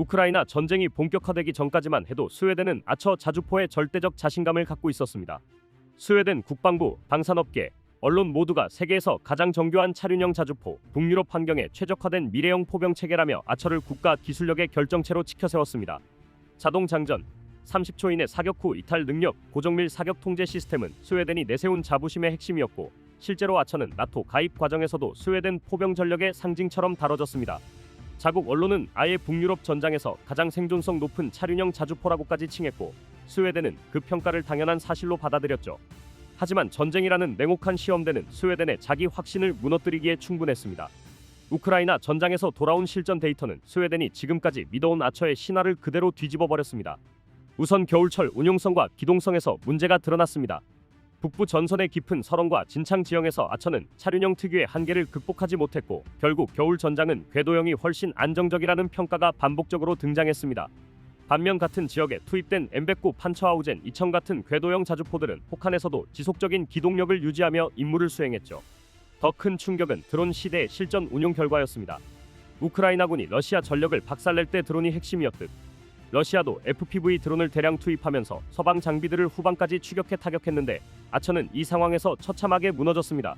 우크라이나 전쟁이 본격화되기 전까지만 해도 스웨덴은 아처 자주포에 절대적 자신감을 갖고 있었습니다. 스웨덴 국방부, 방산업계, 언론 모두가 세계에서 가장 정교한 차륜형 자주포, 북유럽 환경에 최적화된 미래형 포병 체계라며 아처를 국가 기술력의 결정체로 치켜세웠습니다. 자동 장전, 30초 이내 사격 후 이탈 능력, 고정밀 사격 통제 시스템은 스웨덴이 내세운 자부심의 핵심이었고, 실제로 아처는 나토 가입 과정에서도 스웨덴 포병 전력의 상징처럼 다뤄졌습니다. 자국 언론은 아예 북유럽 전장에서 가장 생존성 높은 차륜형 자주포라고까지 칭했고, 스웨덴은 그 평가를 당연한 사실로 받아들였죠. 하지만 전쟁이라는 냉혹한 시험대는 스웨덴의 자기 확신을 무너뜨리기에 충분했습니다. 우크라이나 전장에서 돌아온 실전 데이터는 스웨덴이 지금까지 믿어온 아처의 신화를 그대로 뒤집어 버렸습니다. 우선 겨울철 운용성과 기동성에서 문제가 드러났습니다. 북부 전선의 깊은 설원과 진창 지형에서 아처는 차륜형 특유의 한계를 극복하지 못했고, 결국 겨울 전장은 궤도형이 훨씬 안정적이라는 평가가 반복적으로 등장했습니다. 반면 같은 지역에 투입된 M109 판처하우젠 2000 같은 궤도형 자주포들은 혹한에서도 지속적인 기동력을 유지하며 임무를 수행했죠. 더 큰 충격은 드론 시대의 실전 운용 결과였습니다. 우크라이나군이 러시아 전력을 박살낼 때 드론이 핵심이었듯, 러시아도 FPV 드론을 대량 투입하면서 서방 장비들을 후방까지 추격해 타격했는데, 아처는 이 상황에서 처참하게 무너졌습니다.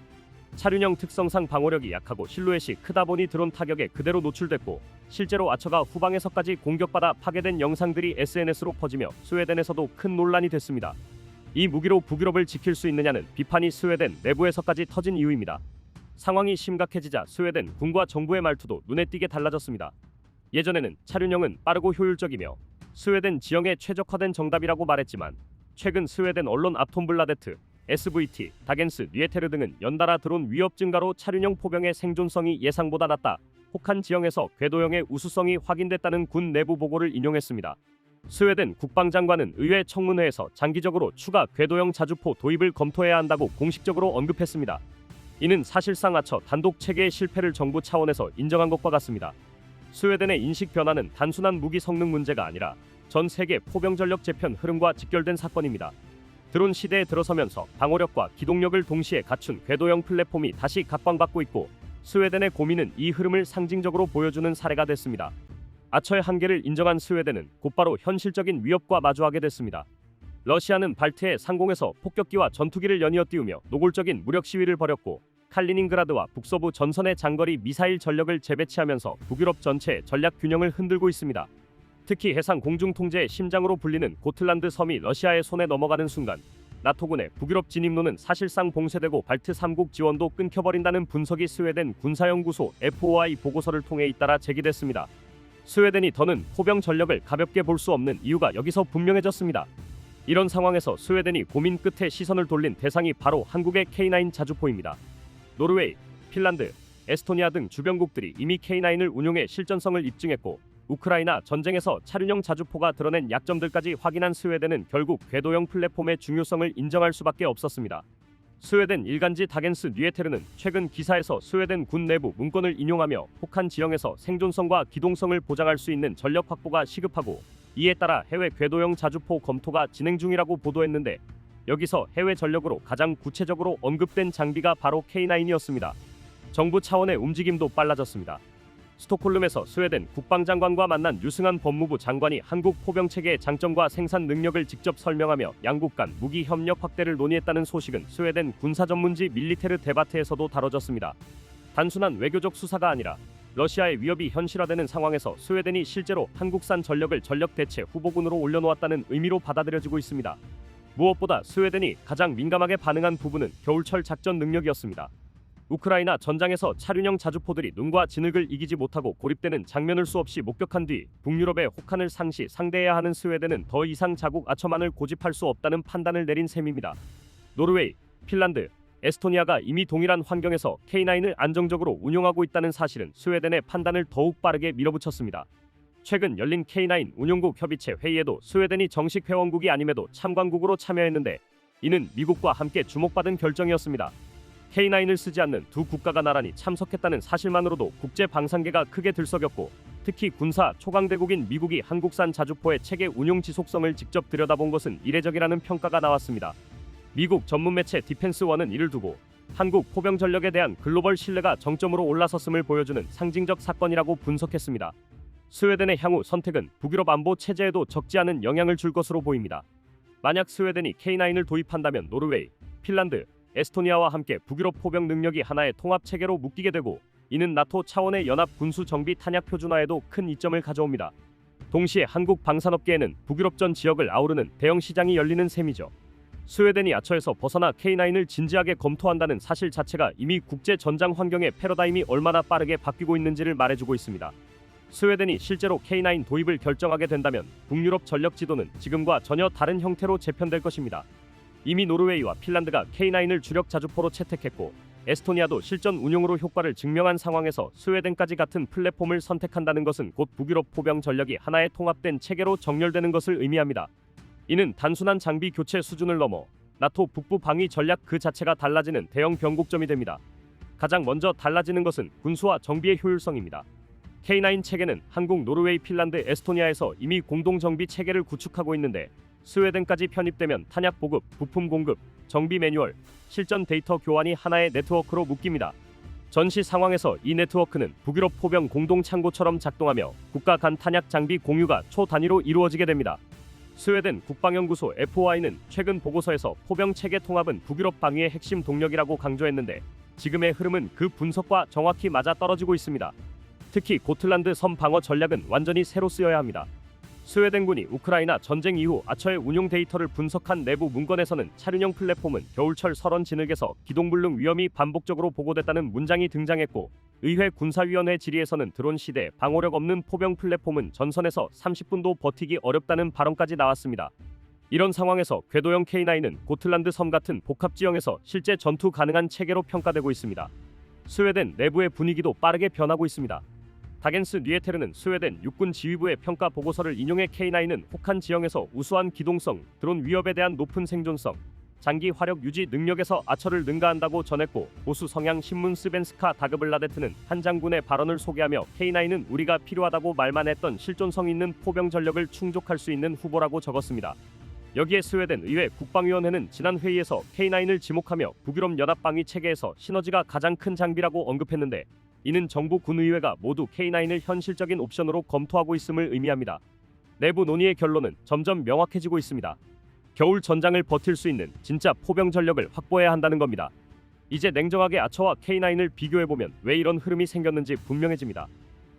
차륜형 특성상 방어력이 약하고 실루엣이 크다 보니 드론 타격에 그대로 노출됐고, 실제로 아처가 후방에서까지 공격받아 파괴된 영상들이 SNS로 퍼지며 스웨덴에서도 큰 논란이 됐습니다. 이 무기로 북유럽을 지킬 수 있느냐는 비판이 스웨덴 내부에서까지 터진 이유입니다. 상황이 심각해지자 스웨덴 군과 정부의 말투도 눈에 띄게 달라졌습니다. 예전에는 차륜형은 빠르고 효율적이며 스웨덴 지형에 최적화된 정답이라고 말했지만, 최근 스웨덴 언론 아프톤블라데트, SVT, 다겐스, 뉘에테르 등은 연달아 드론 위협 증가로 차륜형 포병의 생존성이 예상보다 낮다, 혹한 지형에서 궤도형의 우수성이 확인됐다는 군 내부 보고를 인용했습니다. 스웨덴 국방장관은 의회 청문회에서 장기적으로 추가 궤도형 자주포 도입을 검토해야 한다고 공식적으로 언급했습니다. 이는 사실상 아처 단독 체계의 실패를 정부 차원에서 인정한 것과 같습니다. 스웨덴의 인식 변화는 단순한 무기 성능 문제가 아니라 전 세계 포병 전력 재편 흐름과 직결된 사건입니다. 드론 시대에 들어서면서 방어력과 기동력을 동시에 갖춘 궤도형 플랫폼이 다시 각광받고 있고, 스웨덴의 고민은 이 흐름을 상징적으로 보여주는 사례가 됐습니다. 아처의 한계를 인정한 스웨덴은 곧바로 현실적인 위협과 마주하게 됐습니다. 러시아는 발트해 상공에서 폭격기와 전투기를 연이어 띄우며 노골적인 무력 시위를 벌였고, 칼리닝그라드와 북서부 전선의 장거리 미사일 전력을 재배치하면서 북유럽 전체의 전략 균형을 흔들고 있습니다. 특히 해상 공중 통제의 심장으로 불리는 고틀란드 섬이 러시아의 손에 넘어가는 순간, 나토군의 북유럽 진입로는 사실상 봉쇄되고 발트 3국 지원도 끊겨버린다는 분석이 스웨덴 군사연구소 FOI 보고서를 통해 잇따라 제기됐습니다. 스웨덴이 더는 포병 전력을 가볍게 볼 수 없는 이유가 여기서 분명해졌습니다. 이런 상황에서 스웨덴이 고민 끝에 시선을 돌린 대상이 바로 한국의 K9 자주포입니다. 노르웨이, 핀란드, 에스토니아 등 주변국들이 이미 K9을 운용해 실전성을 입증했고, 우크라이나 전쟁에서 차륜형 자주포가 드러낸 약점들까지 확인한 스웨덴은 결국 궤도형 플랫폼의 중요성을 인정할 수밖에 없었습니다. 스웨덴 일간지 다겐스 뉘에테르는 최근 기사에서 스웨덴 군 내부 문건을 인용하며 혹한 지형에서 생존성과 기동성을 보장할 수 있는 전력 확보가 시급하고, 이에 따라 해외 궤도형 자주포 검토가 진행 중이라고 보도했는데, 여기서 해외 전력으로 가장 구체적으로 언급된 장비가 바로 K9이었습니다. 정부 차원의 움직임도 빨라졌습니다. 스톡홀름에서 스웨덴 국방장관과 만난 유승한 법무부 장관이 한국 포병 체계의 장점과 생산 능력을 직접 설명하며 양국 간 무기 협력 확대를 논의했다는 소식은 스웨덴 군사 전문지 밀리테르 데바트에서도 다뤄졌습니다. 단순한 외교적 수사가 아니라 러시아의 위협이 현실화되는 상황에서 스웨덴이 실제로 한국산 전력을 전력 대체 후보군으로 올려놓았다는 의미로 받아들여지고 있습니다. 무엇보다 스웨덴이 가장 민감하게 반응한 부분은 겨울철 작전 능력이었습니다. 우크라이나 전장에서 차륜형 자주포들이 눈과 진흙을 이기지 못하고 고립되는 장면을 수없이 목격한 뒤 북유럽의 혹한을 상시 상대해야 하는 스웨덴은 더 이상 자국 아처만을 고집할 수 없다는 판단을 내린 셈입니다. 노르웨이, 핀란드, 에스토니아가 이미 동일한 환경에서 K9을 안정적으로 운용하고 있다는 사실은 스웨덴의 판단을 더욱 빠르게 밀어붙였습니다. 최근 열린 K9 운용국 협의체 회의에도 스웨덴이 정식 회원국이 아님에도 참관국으로 참여했는데, 이는 미국과 함께 주목받은 결정이었습니다. K9을 쓰지 않는 두 국가가 나란히 참석했다는 사실만으로도 국제 방산계가 크게 들썩였고, 특히 군사 초강대국인 미국이 한국산 자주포의 체계 운용 지속성을 직접 들여다본 것은 이례적이라는 평가가 나왔습니다. 미국 전문 매체 디펜스원은 이를 두고 한국 포병 전력에 대한 글로벌 신뢰가 정점으로 올라섰음을 보여주는 상징적 사건이라고 분석했습니다. 스웨덴의 향후 선택은 북유럽 안보 체제에도 적지 않은 영향을 줄 것으로 보입니다. 만약 스웨덴이 K9을 도입한다면 노르웨이, 핀란드, 에스토니아와 함께 북유럽 포병 능력이 하나의 통합 체계로 묶이게 되고, 이는 나토 차원의 연합 군수 정비 탄약 표준화에도 큰 이점을 가져옵니다. 동시에 한국 방산업계에는 북유럽 전 지역을 아우르는 대형 시장이 열리는 셈이죠. 스웨덴이 아처에서 벗어나 K9을 진지하게 검토한다는 사실 자체가 이미 국제 전장 환경의 패러다임이 얼마나 빠르게 바뀌고 있는지를 말해주고 있습니다. 스웨덴이 실제로 K9 도입을 결정하게 된다면 북유럽 전력 지도는 지금과 전혀 다른 형태로 재편될 것입니다. 이미 노르웨이와 핀란드가 K9을 주력 자주포로 채택했고, 에스토니아도 실전 운용으로 효과를 증명한 상황에서 스웨덴까지 같은 플랫폼을 선택한다는 것은 곧 북유럽 포병 전력이 하나의 통합된 체계로 정렬되는 것을 의미합니다. 이는 단순한 장비 교체 수준을 넘어 나토 북부 방위 전략 그 자체가 달라지는 대형 변곡점이 됩니다. 가장 먼저 달라지는 것은 군수와 정비의 효율성입니다. K9 체계는 한국, 노르웨이, 핀란드, 에스토니아에서 이미 공동 정비 체계를 구축하고 있는데, 스웨덴까지 편입되면 탄약 보급, 부품 공급, 정비 매뉴얼, 실전 데이터 교환이 하나의 네트워크로 묶입니다. 전시 상황에서 이 네트워크는 북유럽 포병 공동 창고처럼 작동하며 국가 간 탄약 장비 공유가 초 단위로 이루어지게 됩니다. 스웨덴 국방연구소 FOI는 최근 보고서에서 포병 체계 통합은 북유럽 방위의 핵심 동력이라고 강조했는데, 지금의 흐름은 그 분석과 정확히 맞아떨어지고 있습니다. 특히 고틀란드 섬 방어 전략은 완전히 새로 쓰여야 합니다. 스웨덴군이 우크라이나 전쟁 이후 아처의 운용 데이터를 분석한 내부 문건에서는 차륜형 플랫폼은 겨울철 설원 진흙에서 기동불능 위험이 반복적으로 보고됐다는 문장이 등장했고, 의회 군사위원회 질의에서는 드론 시대 방호력 없는 포병 플랫폼은 전선에서 30분도 버티기 어렵다는 발언까지 나왔습니다. 이런 상황에서 궤도형 K9은 고틀란드 섬 같은 복합 지형에서 실제 전투 가능한 체계로 평가되고 있습니다. 스웨덴 내부의 분위기도 빠르게 변하고 있습니다. 다겐스 뉘에테르는 스웨덴 육군 지휘부의 평가 보고서를 인용해 K9은 혹한 지형에서 우수한 기동성, 드론 위협에 대한 높은 생존성, 장기 화력 유지 능력에서 아처를 능가한다고 전했고, 보수 성향 신문 스벤스카 다그블라데트는 한 장군의 발언을 소개하며 K9은 우리가 필요하다고 말만 했던 실존성 있는 포병 전력을 충족할 수 있는 후보라고 적었습니다. 여기에 스웨덴 의회 국방위원회는 지난 회의에서 K9을 지목하며 북유럽 연합 방위 체계에서 시너지가 가장 큰 장비라고 언급했는데, 이는 정부 군의회가 모두 K9을 현실적인 옵션으로 검토하고 있음을 의미합니다. 내부 논의의 결론은 점점 명확해지고 있습니다. 겨울 전장을 버틸 수 있는 진짜 포병 전력을 확보해야 한다는 겁니다. 이제 냉정하게 아처와 K9을 비교해보면 왜 이런 흐름이 생겼는지 분명해집니다.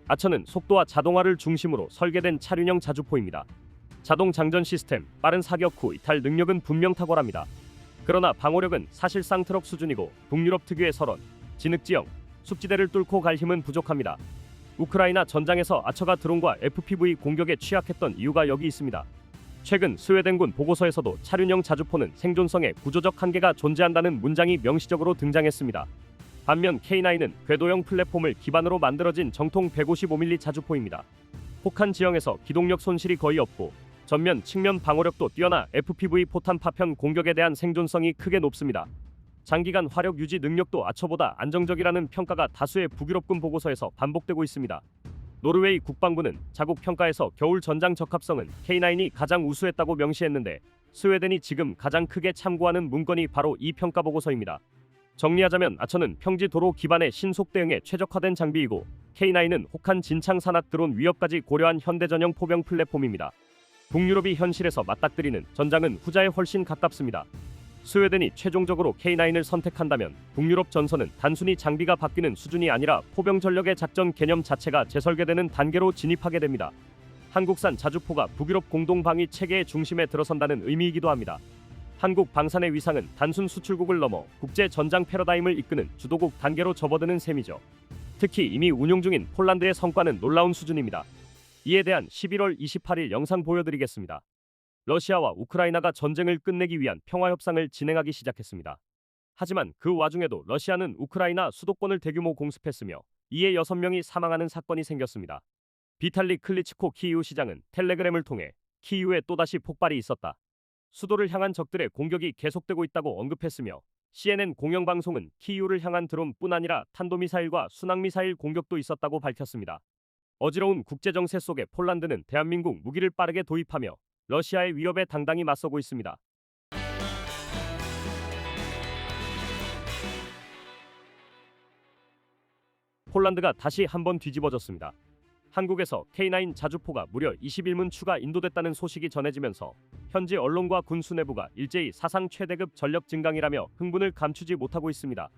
아처는 속도와 자동화를 중심으로 설계된 차륜형 자주포입니다. 자동 장전 시스템, 빠른 사격 후 이탈 능력은 분명 탁월합니다. 그러나 방호력은 사실상 트럭 수준이고, 북유럽 특유의 설원, 진흙지형, 숲지대를 뚫고 갈 힘은 부족합니다. 우크라이나 전장에서 아처가 드론과 FPV 공격에 취약했던 이유가 여기 있습니다. 최근 스웨덴군 보고서에서도 차륜형 자주포는 생존성에 구조적 한계가 존재한다는 문장이 명시적으로 등장했습니다. 반면 K9은 궤도형 플랫폼을 기반으로 만들어진 정통 155mm 자주포입니다. 혹한 지형에서 기동력 손실이 거의 없고, 전면 측면 방어력도 뛰어나 FPV 포탄 파편 공격에 대한 생존성이 크게 높습니다. 장기간 화력 유지 능력도 아처보다 안정적이라는 평가가 다수의 북유럽군 보고서에서 반복되고 있습니다. 노르웨이 국방부는 자국 평가에서 겨울 전장 적합성은 K9이 가장 우수했다고 명시했는데, 스웨덴이 지금 가장 크게 참고하는 문건이 바로 이 평가 보고서입니다. 정리하자면 아처는 평지 도로 기반의 신속 대응에 최적화된 장비이고, K9은 혹한 진창 산악 드론 위협까지 고려한 현대 전형 포병 플랫폼입니다. 북유럽이 현실에서 맞닥뜨리는 전장은 후자에 훨씬 가깝습니다. 스웨덴이 최종적으로 K9을 선택한다면 북유럽 전선은 단순히 장비가 바뀌는 수준이 아니라 포병 전력의 작전 개념 자체가 재설계되는 단계로 진입하게 됩니다. 한국산 자주포가 북유럽 공동방위 체계의 중심에 들어선다는 의미이기도 합니다. 한국 방산의 위상은 단순 수출국을 넘어 국제 전장 패러다임을 이끄는 주도국 단계로 접어드는 셈이죠. 특히 이미 운용 중인 폴란드의 성과는 놀라운 수준입니다. 이에 대한 11월 28일 영상 보여드리겠습니다. 러시아와 우크라이나가 전쟁을 끝내기 위한 평화협상을 진행하기 시작했습니다. 하지만 그 와중에도 러시아는 우크라이나 수도권을 대규모 공습했으며 이에 6명이 사망하는 사건이 생겼습니다. 비탈리 클리치코 키이우 시장은 텔레그램을 통해 키이우에 또다시 폭발이 있었다, 수도를 향한 적들의 공격이 계속되고 있다고 언급했으며, CNN 공영방송은 키이우를 향한 드론뿐 아니라 탄도미사일과 순항미사일 공격도 있었다고 밝혔습니다. 어지러운 국제정세 속에 폴란드는 대한민국 무기를 빠르게 도입하며 러시아의 위협에 당당히 맞서고 있습니다. 폴란드가 다시 한번 뒤집어졌습니다. 한국에서 K9 자주포가 무려 21문 추가 인도됐다는 소식이 전해지면서 현지 언론과 군수 내부가 일제히 사상 최대급 전력 증강이라며 흥분을 감추지 못하고 있습니다.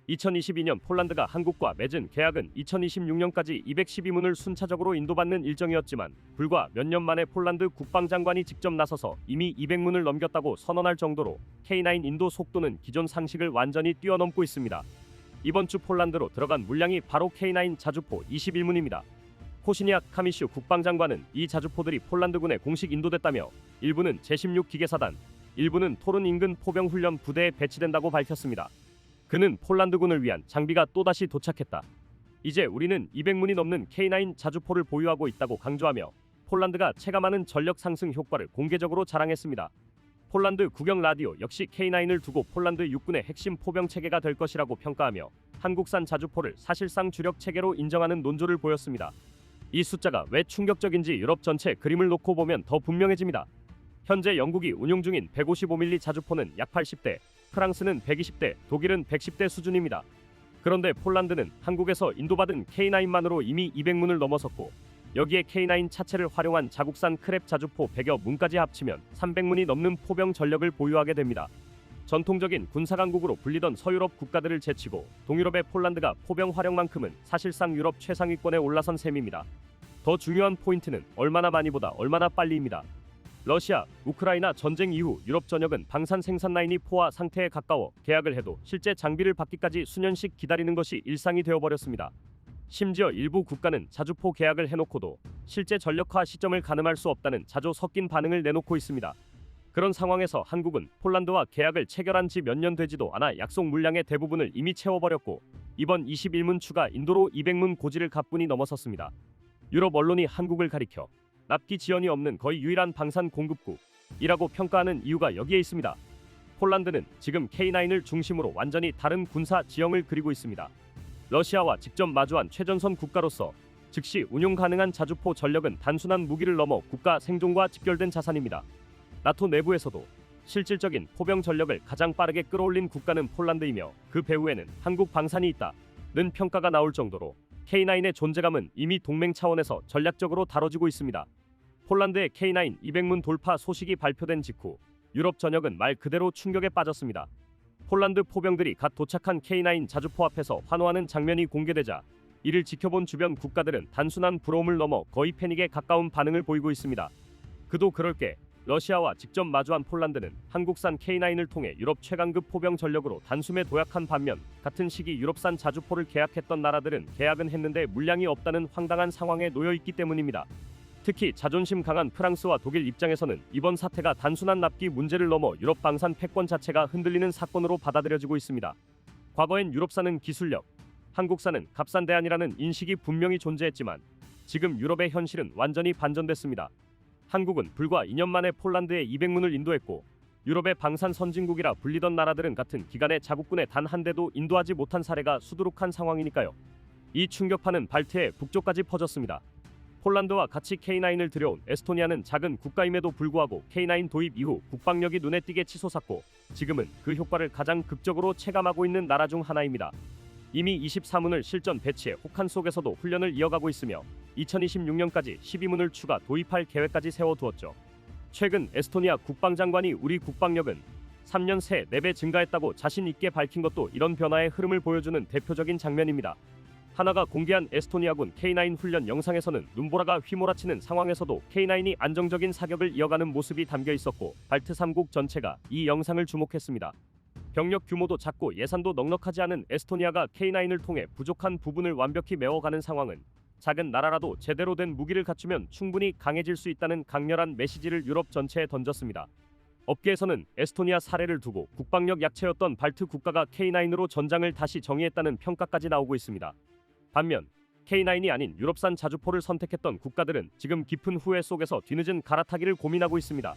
2022년 폴란드가 한국과 맺은 계약은 2026년까지 212문을 순차적으로 인도받는 일정이었지만 불과 몇 년 만에 폴란드 국방장관이 직접 나서서 이미 200문을 넘겼다고 선언할 정도로 K9 인도 속도는 기존 상식을 완전히 뛰어넘고 있습니다. 이번 주 폴란드로 들어간 물량이 바로 K9 자주포 21문입니다. 코시니악 카미슈 국방장관은 이 자주포들이 폴란드군에 공식 인도됐다며 일부는 제16 기계사단, 일부는 토른 인근 포병훈련 부대에 배치된다고 밝혔습니다. 그는 폴란드군을 위한 장비가 또다시 도착했다. 이제 우리는 200문이 넘는 K9 자주포를 보유하고 있다고 강조하며 폴란드가 체감하는 전력 상승 효과를 공개적으로 자랑했습니다. 폴란드 국영 라디오 역시 K9을 두고 폴란드 육군의 핵심 포병 체계가 될 것이라고 평가하며 한국산 자주포를 사실상 주력 체계로 인정하는 논조를 보였습니다. 이 숫자가 왜 충격적인지 유럽 전체 그림을 놓고 보면 더 분명해집니다. 현재 영국이 운용 중인 155mm 자주포는 약 80대, 프랑스는 120대, 독일은 110대 수준입니다. 그런데 폴란드는 한국에서 인도받은 K9만으로 이미 200문을 넘어섰고 여기에 K9 차체를 활용한 자국산 크랩 자주포 100여 문까지 합치면 300문이 넘는 포병 전력을 보유하게 됩니다. 전통적인 군사강국으로 불리던 서유럽 국가들을 제치고 동유럽의 폴란드가 포병 활용만큼은 사실상 유럽 최상위권에 올라선 셈입니다. 더 중요한 포인트는 얼마나 많이보다 얼마나 빨리입니다. 러시아, 우크라이나 전쟁 이후 유럽 전역은 방산 생산 라인이 포화 상태에 가까워 계약을 해도 실제 장비를 받기까지 수년씩 기다리는 것이 일상이 되어버렸습니다. 심지어 일부 국가는 자주포 계약을 해놓고도 실제 전력화 시점을 가늠할 수 없다는 자조 섞인 반응을 내놓고 있습니다. 그런 상황에서 한국은 폴란드와 계약을 체결한 지 몇 년 되지도 않아 약속 물량의 대부분을 이미 채워버렸고 이번 21문 추가 인도로 200문 고지를 가뿐히 넘어섰습니다. 유럽 언론이 한국을 가리켜 납기 지연이 없는 거의 유일한 방산 공급국이라고 평가하는 이유가 여기에 있습니다. 폴란드는 지금 K9을 중심으로 완전히 다른 군사 지형을 그리고 있습니다. 러시아와 직접 마주한 최전선 국가로서 즉시 운용 가능한 자주포 전력은 단순한 무기를 넘어 국가 생존과 직결된 자산입니다. 나토 내부에서도 실질적인 포병 전력을 가장 빠르게 끌어올린 국가는 폴란드이며 그 배후에는 한국 방산이 있다는 평가가 나올 정도로 K9의 존재감은 이미 동맹 차원에서 전략적으로 다뤄지고 있습니다. 폴란드의 K9 200문 돌파 소식이 발표된 직후 유럽 전역은 말 그대로 충격에 빠졌습니다. 폴란드 포병들이 갓 도착한 K9 자주포 앞에서 환호하는 장면이 공개되자 이를 지켜본 주변 국가들은 단순한 부러움을 넘어 거의 패닉에 가까운 반응을 보이고 있습니다. 그도 그럴 게 러시아와 직접 마주한 폴란드는 한국산 K9을 통해 유럽 최강급 포병 전력으로 단숨에 도약한 반면 같은 시기 유럽산 자주포를 계약했던 나라들은 계약은 했는데 물량이 없다는 황당한 상황에 놓여 있기 때문입니다. 특히 자존심 강한 프랑스와 독일 입장에서는 이번 사태가 단순한 납기 문제를 넘어 유럽 방산 패권 자체가 흔들리는 사건으로 받아들여지고 있습니다. 과거엔 유럽산은 기술력, 한국산은 값싼 대안이라는 인식이 분명히 존재했지만 지금 유럽의 현실은 완전히 반전됐습니다. 한국은 불과 2년 만에 폴란드에 200문을 인도했고 유럽의 방산 선진국이라 불리던 나라들은 같은 기간에 자국군에 단 한 대도 인도하지 못한 사례가 수두룩한 상황이니까요. 이 충격파는 발트해 북쪽까지 퍼졌습니다. 폴란드와 같이 K9을 들여온 에스토니아는 작은 국가임에도 불구하고 K9 도입 이후 국방력이 눈에 띄게 치솟았고 지금은 그 효과를 가장 극적으로 체감하고 있는 나라 중 하나입니다. 이미 24문을 실전 배치해 혹한 속에서도 훈련을 이어가고 있으며 2026년까지 12문을 추가 도입할 계획까지 세워두었죠. 최근 에스토니아 국방장관이 우리 국방력은 3년 새 4배 증가했다고 자신 있게 밝힌 것도 이런 변화의 흐름을 보여주는 대표적인 장면입니다. 하나가 공개한 에스토니아군 K9 훈련 영상에서는 눈보라가 휘몰아치는 상황에서도 K9이 안정적인 사격을 이어가는 모습이 담겨 있었고 발트 3국 전체가 이 영상을 주목했습니다. 병력 규모도 작고 예산도 넉넉하지 않은 에스토니아가 K9을 통해 부족한 부분을 완벽히 메워가는 상황은 작은 나라라도 제대로 된 무기를 갖추면 충분히 강해질 수 있다는 강렬한 메시지를 유럽 전체에 던졌습니다. 업계에서는 에스토니아 사례를 두고 국방력 약체였던 발트 국가가 K9으로 전장을 다시 정의했다는 평가까지 나오고 있습니다. 반면 K9이 아닌 유럽산 자주포를 선택했던 국가들은 지금 깊은 후회 속에서 뒤늦은 갈아타기를 고민하고 있습니다.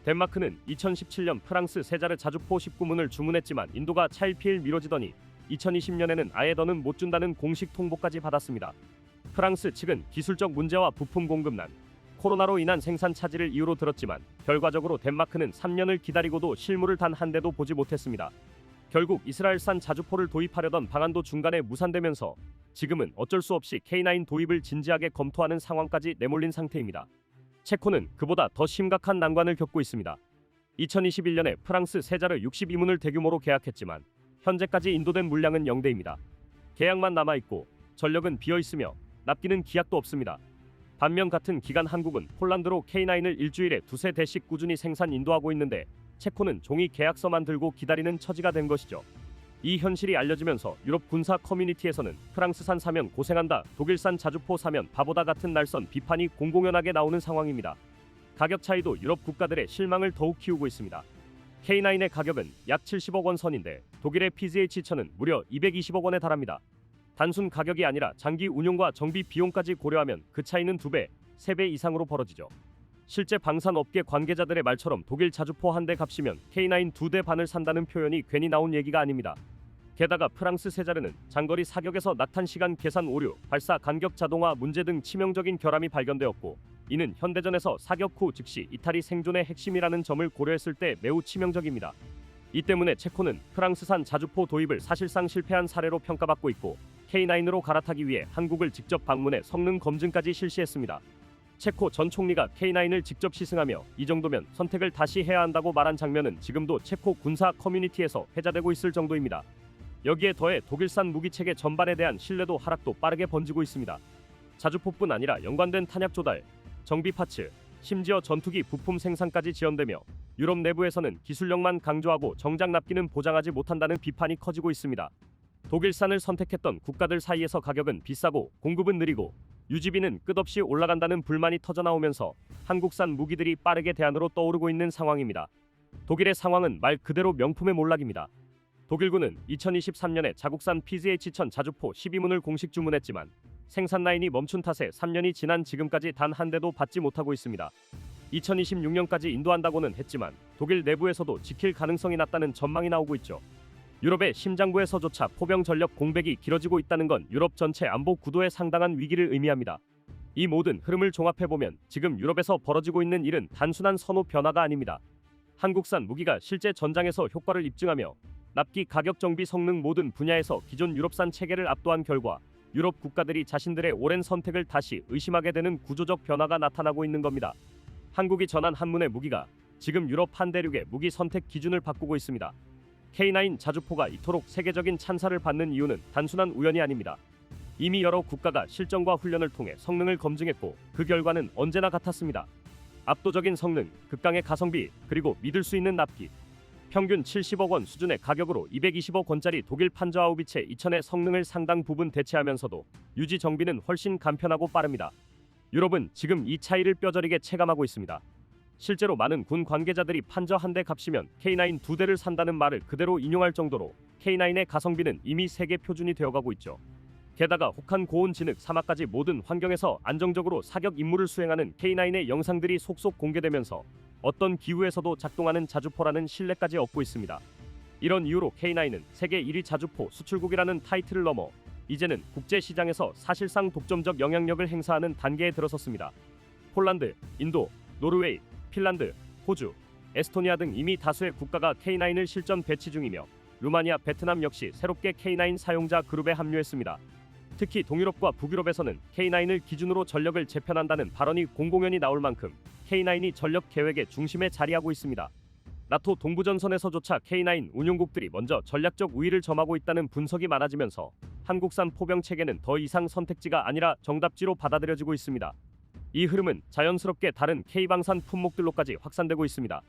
덴마크는 2017년 프랑스 세자르 자주포 19문을 주문했지만 인도가 차일피일 미뤄지더니 2020년에는 아예 더는 못 준다는 공식 통보까지 받았습니다. 프랑스 측은 기술적 문제와 부품 공급난, 코로나로 인한 생산 차질을 이유로 들었지만 결과적으로 덴마크는 3년을 기다리고도 실물을 단 한 대도 보지 못했습니다. 결국 이스라엘산 자주포를 도입하려던 방안도 중간에 무산되면서 지금은 어쩔 수 없이 K9 도입을 진지하게 검토하는 상황까지 내몰린 상태입니다. 체코는 그보다 더 심각한 난관을 겪고 있습니다. 2021년에 프랑스 세자르 62문을 대규모로 계약했지만 현재까지 인도된 물량은 0대입니다. 계약만 남아있고 전력은 비어있으며 납기는 기약도 없습니다. 반면 같은 기간 한국은 폴란드로 K9을 일주일에 두세 대씩 꾸준히 생산 인도하고 있는데 체코는 종이 계약서만 들고 기다리는 처지가 된 것이죠. 이 현실이 알려지면서 유럽 군사 커뮤니티에서는 프랑스산 사면 고생한다, 독일산 자주포 사면 바보다 같은 날선 비판이 공공연하게 나오는 상황입니다. 가격 차이도 유럽 국가들의 실망을 더욱 키우고 있습니다. K9의 가격은 약 70억 원 선인데 독일의 PZH-1000은 무려 220억 원에 달합니다. 단순 가격이 아니라 장기 운용과 정비 비용까지 고려하면 그 차이는 2배, 3배 이상으로 벌어지죠. 실제 방산업계 관계자들의 말처럼 독일 자주포 한 대 값이면 K9 2대 반을 산다는 표현이 괜히 나온 얘기가 아닙니다. 게다가 프랑스 세자르는 장거리 사격에서 낙탄 시간 계산 오류, 발사 간격 자동화 문제 등 치명적인 결함이 발견되었고 이는 현대전에서 사격 후 즉시 이탈이 생존의 핵심이라는 점을 고려했을 때 매우 치명적입니다. 이 때문에 체코는 프랑스산 자주포 도입을 사실상 실패한 사례로 평가받고 있고 K9으로 갈아타기 위해 한국을 직접 방문해 성능 검증까지 실시했습니다. 체코 전 총리가 K9을 직접 시승하며 이 정도면 선택을 다시 해야 한다고 말한 장면은 지금도 체코 군사 커뮤니티에서 회자되고 있을 정도입니다. 여기에 더해 독일산 무기체계 전반에 대한 신뢰도 하락도 빠르게 번지고 있습니다. 자주포뿐 아니라 연관된 탄약 조달, 정비 파츠, 심지어 전투기 부품 생산까지 지연되며 유럽 내부에서는 기술력만 강조하고 정작 납기는 보장하지 못한다는 비판이 커지고 있습니다. 독일산을 선택했던 국가들 사이에서 가격은 비싸고 공급은 느리고 유지비는 끝없이 올라간다는 불만이 터져나오면서 한국산 무기들이 빠르게 대안으로 떠오르고 있는 상황입니다. 독일의 상황은 말 그대로 명품의 몰락입니다. 독일군은 2023년에 자국산 PZH-1000 자주포 12문을 공식 주문했지만 생산 라인이 멈춘 탓에 3년이 지난 지금까지 단 한 대도 받지 못하고 있습니다. 2026년까지 인도한다고는 했지만 독일 내부에서도 지킬 가능성이 낮다는 전망이 나오고 있죠. 유럽의 심장부에서조차 포병 전력 공백이 길어지고 있다는 건 유럽 전체 안보 구도에 상당한 위기를 의미합니다. 이 모든 흐름을 종합해보면 지금 유럽에서 벌어지고 있는 일은 단순한 선호 변화가 아닙니다. 한국산 무기가 실제 전장에서 효과를 입증하며 납기, 가격, 정비, 성능 모든 분야에서 기존 유럽산 체계를 압도한 결과 유럽 국가들이 자신들의 오랜 선택을 다시 의심하게 되는 구조적 변화가 나타나고 있는 겁니다. 한국이 전한 한문의 무기가 지금 유럽 한 대륙의 무기 선택 기준을 바꾸고 있습니다. K9 자주포가 이토록 세계적인 찬사를 받는 이유는 단순한 우연이 아닙니다. 이미 여러 국가가 실전과 훈련을 통해 성능을 검증했고 그 결과는 언제나 같았습니다. 압도적인 성능, 극강의 가성비, 그리고 믿을 수 있는 납기. 평균 70억 원 수준의 가격으로 220억 원짜리 독일 판저하우비체 2000의 성능을 상당 부분 대체하면서도 유지 정비는 훨씬 간편하고 빠릅니다. 유럽은 지금 이 차이를 뼈저리게 체감하고 있습니다. 실제로 많은 군 관계자들이 판저 한 대 값이면 K9 두 대를 산다는 말을 그대로 인용할 정도로 K9의 가성비는 이미 세계 표준이 되어가고 있죠. 게다가 혹한 고온 진흙 사막까지 모든 환경에서 안정적으로 사격 임무를 수행하는 K9의 영상들이 속속 공개되면서 어떤 기후에서도 작동하는 자주포라는 신뢰까지 얻고 있습니다. 이런 이유로 K9은 세계 1위 자주포 수출국이라는 타이틀을 넘어 이제는 국제시장에서 사실상 독점적 영향력을 행사하는 단계에 들어섰습니다. 폴란드, 인도, 노르웨이, 핀란드, 호주, 에스토니아 등 이미 다수의 국가가 K9을 실전 배치 중이며 루마니아, 베트남 역시 새롭게 K9 사용자 그룹에 합류했습니다. 특히 동유럽과 북유럽에서는 K9을 기준으로 전력을 재편한다는 발언이 공공연히 나올 만큼 K9이 전력 계획의 중심에 자리하고 있습니다. 나토 동부전선에서조차 K9 운용국들이 먼저 전략적 우위를 점하고 있다는 분석이 많아지면서 한국산 포병 체계는 더 이상 선택지가 아니라 정답지로 받아들여지고 있습니다. 이 흐름은 자연스럽게 다른 K방산 품목들로까지 확산되고 있습니다.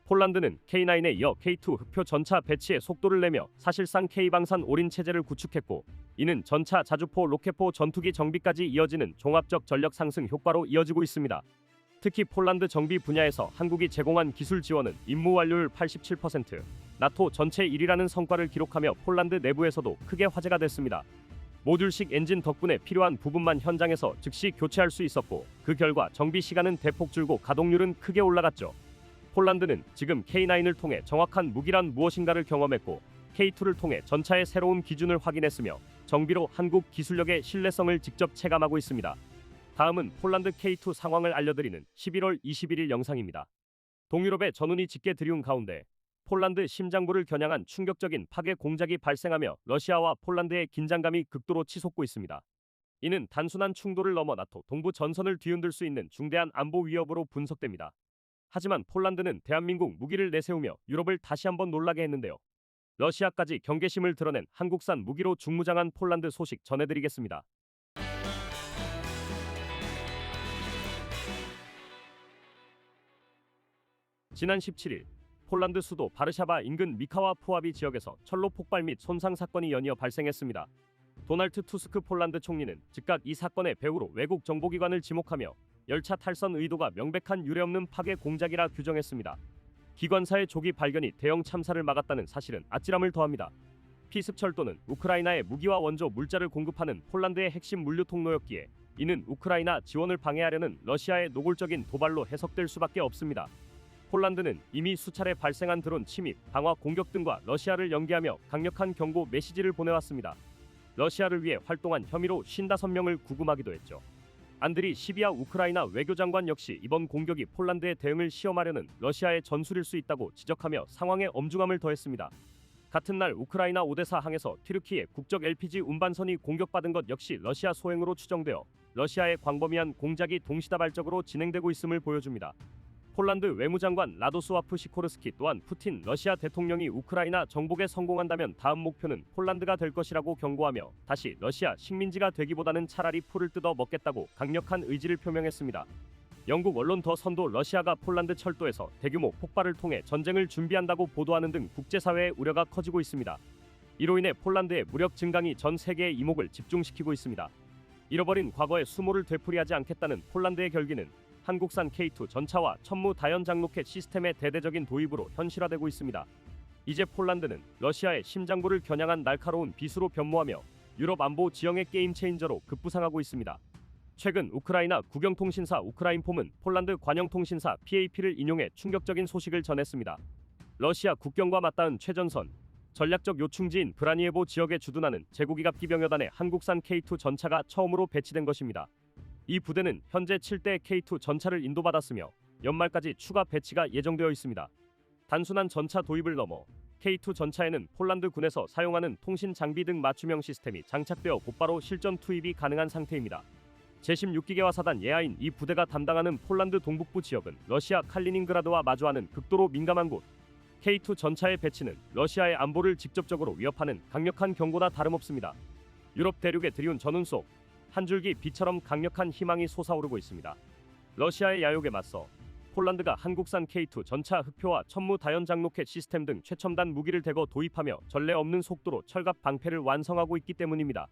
폴란드는 K9에 이어 K2 흑표 전차 배치에 속도를 내며 사실상 K방산 올인 체제를 구축했고 이는 전차, 자주포, 로켓포, 전투기 정비까지 이어지는 종합적 전력 상승 효과로 이어지고 있습니다. 특히 폴란드 정비 분야에서 한국이 제공한 기술 지원은 임무 완료율 87%, 나토 전체 1위라는 성과를 기록하며 폴란드 내부에서도 크게 화제가 됐습니다. 모듈식 엔진 덕분에 필요한 부분만 현장에서 즉시 교체할 수 있었고 그 결과 정비 시간은 대폭 줄고 가동률은 크게 올라갔죠. 폴란드는 지금 K9을 통해 정확한 무기란 무엇인가를 경험했고 K2를 통해 전차의 새로운 기준을 확인했으며 정비로 한국 기술력의 신뢰성을 직접 체감하고 있습니다. 다음은 폴란드 K2 상황을 알려드리는 11월 21일 영상입니다. 동유럽의 전운이 짙게 들이운 가운데 폴란드 심장부를 겨냥한 충격적인 파괴 공작이 발생하며 러시아와 폴란드의 긴장감이 극도로 치솟고 있습니다. 이는 단순한 충돌을 넘어 나토 동부 전선을 뒤흔들 수 있는 중대한 안보 위협으로 분석됩니다. 하지만 폴란드는 대한민국 무기를 내세우며 유럽을 다시 한번 놀라게 했는데요. 러시아까지 경계심을 드러낸 한국산 무기로 중무장한 폴란드 소식 전해드리겠습니다. 지난 17일 폴란드 수도 바르샤바 인근 미카와 푸아비 지역에서 철로 폭발 및 손상 사건이 연이어 발생했습니다. 도널드 투스크 폴란드 총리는 즉각 이 사건의 배후로 외국 정보기관을 지목하며 열차 탈선 의도가 명백한 유례없는 파괴 공작이라 규정했습니다. 기관사의 조기 발견이 대형 참사를 막았다는 사실은 아찔함을 더합니다. 피습철도는 우크라이나에 무기와 원조 물자를 공급하는 폴란드의 핵심 물류 통로였기에 이는 우크라이나 지원을 방해하려는 러시아의 노골적인 도발로 해석될 수밖에 없습니다. 폴란드는 이미 수차례 발생한 드론 침입, 방화 공격 등과 러시아를 연계하며 강력한 경고 메시지를 보내왔습니다. 러시아를 위해 활동한 혐의로 55명을 구금하기도 했죠. 안드리 시비아 우크라이나 외교장관 역시 이번 공격이 폴란드의 대응을 시험하려는 러시아의 전술일 수 있다고 지적하며 상황에 엄중함을 더했습니다. 같은 날 우크라이나 오데사 항에서 튀르키예 국적 LPG 운반선이 공격받은 것 역시 러시아 소행으로 추정되어 러시아의 광범위한 공작이 동시다발적으로 진행되고 있음을 보여줍니다. 폴란드 외무장관 라도스와프 시코르스키 또한 푸틴 러시아 대통령이 우크라이나 정복에 성공한다면 다음 목표는 폴란드가 될 것이라고 경고하며 다시 러시아 식민지가 되기보다는 차라리 풀을 뜯어 먹겠다고 강력한 의지를 표명했습니다. 영국 언론 더 선도 러시아가 폴란드 철도에서 대규모 폭발을 통해 전쟁을 준비한다고 보도하는 등 국제사회의 우려가 커지고 있습니다. 이로 인해 폴란드의 무력 증강이 전 세계의 이목을 집중시키고 있습니다. 잃어버린 과거의 수모를 되풀이하지 않겠다는 폴란드의 결기는 한국산 K2 전차와 천무 다연 장로켓 시스템의 대대적인 도입으로 현실화되고 있습니다. 이제 폴란드는 러시아의 심장부를 겨냥한 날카로운 비수로 변모하며 유럽 안보 지형의 게임 체인저로 급부상하고 있습니다. 최근 우크라이나 국영통신사 우크라인폼은 폴란드 관영통신사 PAP를 인용해 충격적인 소식을 전했습니다. 러시아 국경과 맞닿은 최전선, 전략적 요충지인 브라니에보 지역에 주둔하는 제국이갑 기병여단의 한국산 K2 전차가 처음으로 배치된 것입니다. 이 부대는 현재 7대 K2 전차를 인도받았으며 연말까지 추가 배치가 예정되어 있습니다. 단순한 전차 도입을 넘어 K2 전차에는 폴란드 군에서 사용하는 통신 장비 등 맞춤형 시스템이 장착되어 곧바로 실전 투입이 가능한 상태입니다. 제16기계화 사단 예아인 이 부대가 담당하는 폴란드 동북부 지역은 러시아 칼리닝그라드와 마주하는 극도로 민감한 곳. K2 전차의 배치는 러시아의 안보를 직접적으로 위협하는 강력한 경고나 다름없습니다. 유럽 대륙에 들이운 전운 속 한 줄기 빛처럼 강력한 희망이 솟아오르고 있습니다. 러시아의 야욕에 맞서 폴란드가 한국산 K2 전차 흑표와 천무 다연 장로켓 시스템 등 최첨단 무기를 대거 도입하며 전례 없는 속도로 철갑 방패를 완성하고 있기 때문입니다.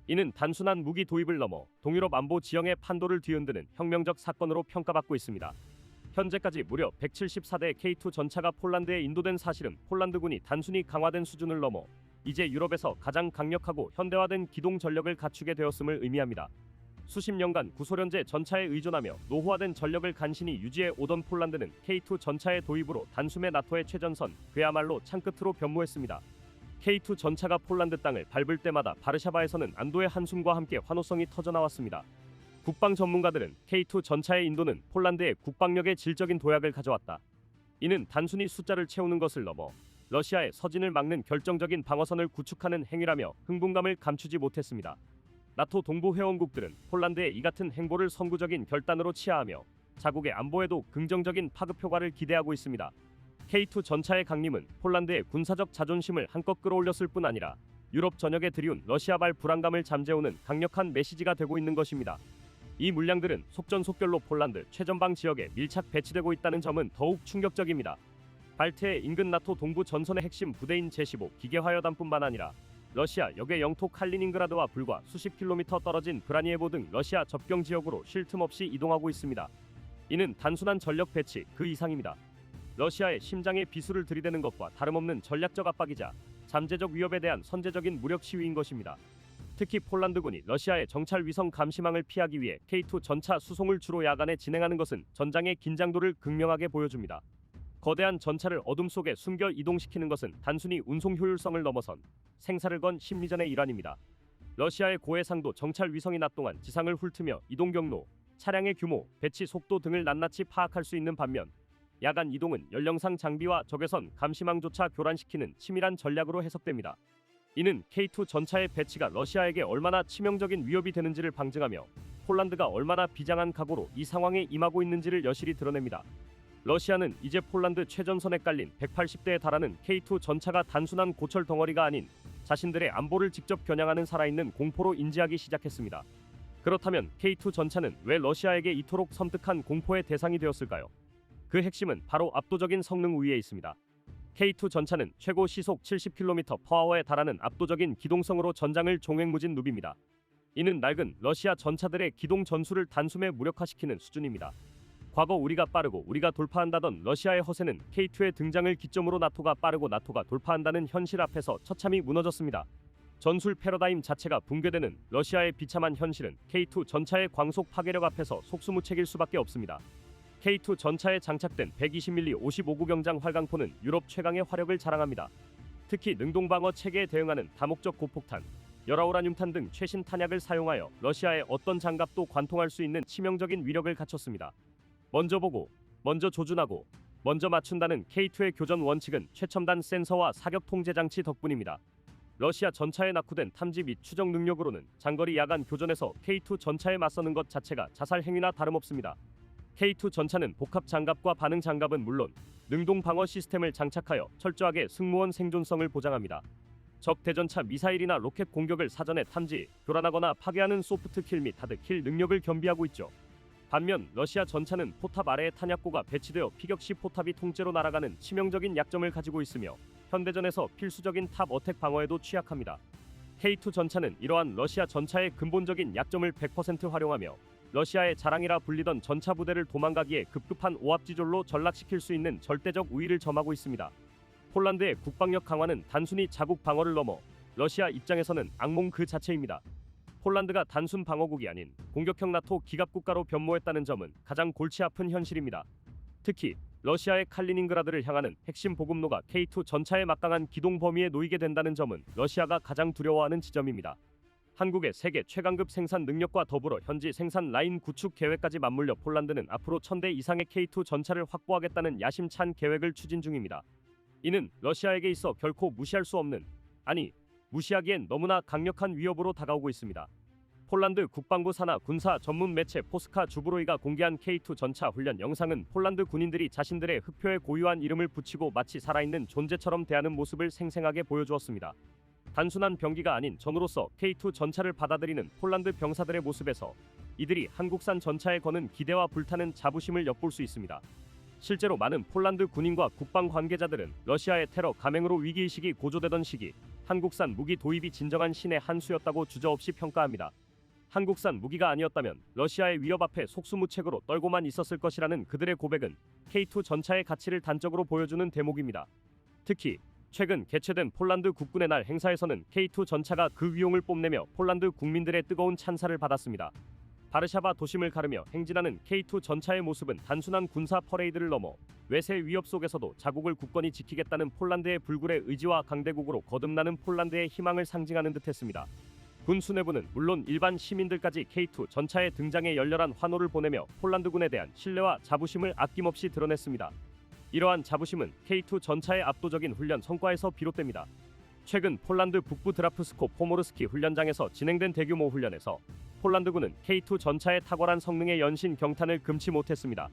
이는 단순한 무기 도입을 넘어 동유럽 안보 지형의 판도를 뒤흔드는 혁명적 사건으로 평가받고 있습니다. 현재까지 무려 174대 K2 전차가 폴란드에 인도된 사실은 폴란드군이 단순히 강화된 수준을 넘어 이제 유럽에서 가장 강력하고 현대화된 기동 전력을 갖추게 되었음을 의미합니다. 수십 년간 구소련제 전차에 의존하며 노후화된 전력을 간신히 유지해 오던 폴란드는 K2 전차의 도입으로 단숨에 나토의 최전선, 그야말로 창끝으로 변모했습니다. K2 전차가 폴란드 땅을 밟을 때마다 바르샤바에서는 안도의 한숨과 함께 환호성이 터져나왔습니다. 국방 전문가들은 K2 전차의 인도는 폴란드의 국방력에 질적인 도약을 가져왔다. 이는 단순히 숫자를 채우는 것을 넘어 러시아의 서진을 막는 결정적인 방어선을 구축하는 행위라며 흥분감을 감추지 못했습니다. 나토 동부 회원국들은 폴란드의 이 같은 행보를 선구적인 결단으로 치하하며 자국의 안보에도 긍정적인 파급 효과를 기대하고 있습니다. K2 전차의 강림은 폴란드의 군사적 자존심을 한껏 끌어올렸을 뿐 아니라 유럽 전역에 들이운 러시아발 불안감을 잠재우는 강력한 메시지가 되고 있는 것입니다. 이 물량들은 속전속결로 폴란드 최전방 지역에 밀착 배치되고 있다는 점은 더욱 충격적입니다. 발트해 인근 나토 동부 전선의 핵심 부대인 제15 기계화여단뿐만 아니라 러시아 역의 영토 칼리닝그라드와 불과 수십 킬로미터 떨어진 브라니에보 등 러시아 접경 지역으로 쉴 틈 없이 이동하고 있습니다. 이는 단순한 전력 배치 그 이상입니다. 러시아의 심장에 비수를 들이대는 것과 다름없는 전략적 압박이자 잠재적 위협에 대한 선제적인 무력 시위인 것입니다. 특히 폴란드군이 러시아의 정찰 위성 감시망을 피하기 위해 K2 전차 수송을 주로 야간에 진행하는 것은 전장의 긴장도를 극명하게 보여줍니다. 거대한 전차를 어둠 속에 숨겨 이동시키는 것은 단순히 운송 효율성을 넘어선 생사를 건 심리전의 일환입니다. 러시아의 고해상도 정찰 위성이 낮 동안 지상을 훑으며 이동 경로, 차량의 규모, 배치 속도 등을 낱낱이 파악할 수 있는 반면 야간 이동은 연령상 장비와 적외선 감시망조차 교란시키는 치밀한 전략으로 해석됩니다. 이는 K2 전차의 배치가 러시아에게 얼마나 치명적인 위협이 되는지를 방증하며 폴란드가 얼마나 비장한 각오로 이 상황에 임하고 있는지를 여실히 드러냅니다. 러시아는 이제 폴란드 최전선에 깔린 180대에 달하는 K2 전차가 단순한 고철 덩어리가 아닌 자신들의 안보를 직접 겨냥하는 살아있는 공포로 인지하기 시작했습니다. 그렇다면 K2 전차는 왜 러시아에게 이토록 섬뜩한 공포의 대상이 되었을까요? 그 핵심은 바로 압도적인 성능 우위에 있습니다. K2 전차는 최고 시속 70km/h에 달하는 압도적인 기동성으로 전장을 종횡무진 누빕니다. 이는 낡은 러시아 전차들의 기동 전술을 단숨에 무력화시키는 수준입니다. 과거 우리가 빠르고 우리가 돌파한다던 러시아의 허세는 K2의 등장을 기점으로 나토가 빠르고 나토가 돌파한다는 현실 앞에서 처참히 무너졌습니다. 전술 패러다임 자체가 붕괴되는 러시아의 비참한 현실은 K2 전차의 광속 파괴력 앞에서 속수무책일 수밖에 없습니다. K2 전차에 장착된 120mm 55구경장 활강포는 유럽 최강의 화력을 자랑합니다. 특히 능동방어 체계에 대응하는 다목적 고폭탄, 열아우라늄탄 등 최신 탄약을 사용하여 러시아의 어떤 장갑도 관통할 수 있는 치명적인 위력을 갖췄습니다. 먼저 보고, 먼저 조준하고, 먼저 맞춘다는 K2의 교전 원칙은 최첨단 센서와 사격 통제 장치 덕분입니다. 러시아 전차에 낙후된 탐지 및 추적 능력으로는 장거리 야간 교전에서 K2 전차에 맞서는 것 자체가 자살 행위나 다름없습니다. K2 전차는 복합 장갑과 반응 장갑은 물론 능동 방어 시스템을 장착하여 철저하게 승무원 생존성을 보장합니다. 적 대전차 미사일이나 로켓 공격을 사전에 탐지, 교란하거나 파괴하는 소프트킬 및 하드킬 능력을 겸비하고 있죠. 반면 러시아 전차는 포탑 아래에 탄약고가 배치되어 피격 시 포탑이 통째로 날아가는 치명적인 약점을 가지고 있으며 현대전에서 필수적인 탑 어택 방어에도 취약합니다. K2 전차는 이러한 러시아 전차의 근본적인 약점을 100% 활용하며 러시아의 자랑이라 불리던 전차 부대를 도망가기에 급급한 오합지졸로 전락시킬 수 있는 절대적 우위를 점하고 있습니다. 폴란드의 국방력 강화는 단순히 자국 방어를 넘어 러시아 입장에서는 악몽 그 자체입니다. 폴란드가 단순 방어국이 아닌 공격형 나토 기갑국가로 변모했다는 점은 가장 골치 아픈 현실입니다. 특히 러시아의 칼리닝그라드를 향하는 핵심 보급로가 K2 전차의 막강한 기동 범위에 놓이게 된다는 점은 러시아가 가장 두려워하는 지점입니다. 한국의 세계 최강급 생산 능력과 더불어 현지 생산 라인 구축 계획까지 맞물려 폴란드는 앞으로 1000대 이상의 K2 전차를 확보하겠다는 야심찬 계획을 추진 중입니다. 이는 러시아에게 있어 결코 무시할 수 없는, 아니 무시하기엔 너무나 강력한 위협으로 다가오고 있습니다. 폴란드 국방부 산하 군사 전문 매체 포스카 주브로이가 공개한 K2 전차 훈련 영상은 폴란드 군인들이 자신들의 흑표에 고유한 이름을 붙이고 마치 살아있는 존재처럼 대하는 모습을 생생하게 보여주었습니다. 단순한 병기가 아닌 전우로서 K2 전차를 받아들이는 폴란드 병사들의 모습에서 이들이 한국산 전차에 거는 기대와 불타는 자부심을 엿볼 수 있습니다. 실제로 많은 폴란드 군인과 국방 관계자들은 러시아의 테러 감행으로 위기의식이 고조되던 시기 한국산 무기 도입이 진정한 신의 한 수였다고 주저없이 평가합니다. 한국산 무기가 아니었다면 러시아의 위협 앞에 속수무책으로 떨고만 있었을 것이라는 그들의 고백은 K2 전차의 가치를 단적으로 보여주는 대목입니다. 특히 최근 개최된 폴란드 국군의 날 행사에서는 K2 전차가 그 위용을 뽐내며 폴란드 국민들의 뜨거운 찬사를 받았습니다. 바르샤바 도심을 가르며 행진하는 K2 전차의 모습은 단순한 군사 퍼레이드를 넘어 외세 위협 속에서도 자국을 굳건히 지키겠다는 폴란드의 불굴의 의지와 강대국으로 거듭나는 폴란드의 희망을 상징하는 듯했습니다. 군 수뇌부는 물론 일반 시민들까지 K2 전차의 등장에 열렬한 환호를 보내며 폴란드군에 대한 신뢰와 자부심을 아낌없이 드러냈습니다. 이러한 자부심은 K2 전차의 압도적인 훈련 성과에서 비롯됩니다. 최근 폴란드 북부 드라프스코 포모르스키 훈련장에서 진행된 대규모 훈련에서 폴란드군은 K2 전차의 탁월한 성능에 연신 경탄을 금치 못했습니다.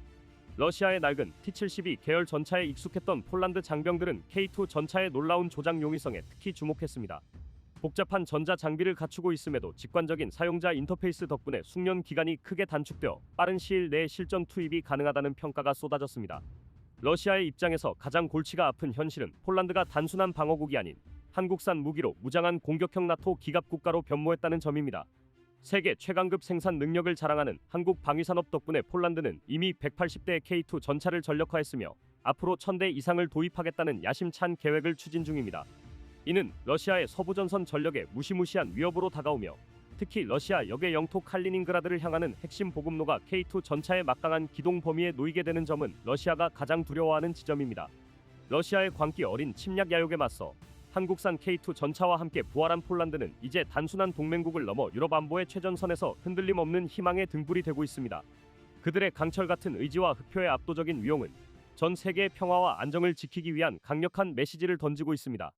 러시아의 낡은 T-72 계열 전차에 익숙했던 폴란드 장병들은 K2 전차의 놀라운 조작 용이성에 특히 주목했습니다. 복잡한 전자 장비를 갖추고 있음에도 직관적인 사용자 인터페이스 덕분에 숙련 기간이 크게 단축되어 빠른 시일 내에 실전 투입이 가능하다는 평가가 쏟아졌습니다. 러시아의 입장에서 가장 골치가 아픈 현실은 폴란드가 단순한 방어국이 아닌 한국산 무기로 무장한 공격형 나토 기갑 국가로 변모했다는 점입니다. 세계 최강급 생산 능력을 자랑하는 한국 방위산업 덕분에 폴란드는 이미 180대의 K2 전차를 전력화했으며 앞으로 1000대 이상을 도입하겠다는 야심찬 계획을 추진 중입니다. 이는 러시아의 서부전선 전력에 무시무시한 위협으로 다가오며 특히 러시아 역의 영토 칼리닝그라드를 향하는 핵심 보급로가 K2 전차의 막강한 기동 범위에 놓이게 되는 점은 러시아가 가장 두려워하는 지점입니다. 러시아의 광기 어린 침략 야욕에 맞서 한국산 K2 전차와 함께 부활한 폴란드는 이제 단순한 동맹국을 넘어 유럽 안보의 최전선에서 흔들림 없는 희망의 등불이 되고 있습니다. 그들의 강철 같은 의지와 흑표의 압도적인 위용은 전 세계의 평화와 안정을 지키기 위한 강력한 메시지를 던지고 있습니다.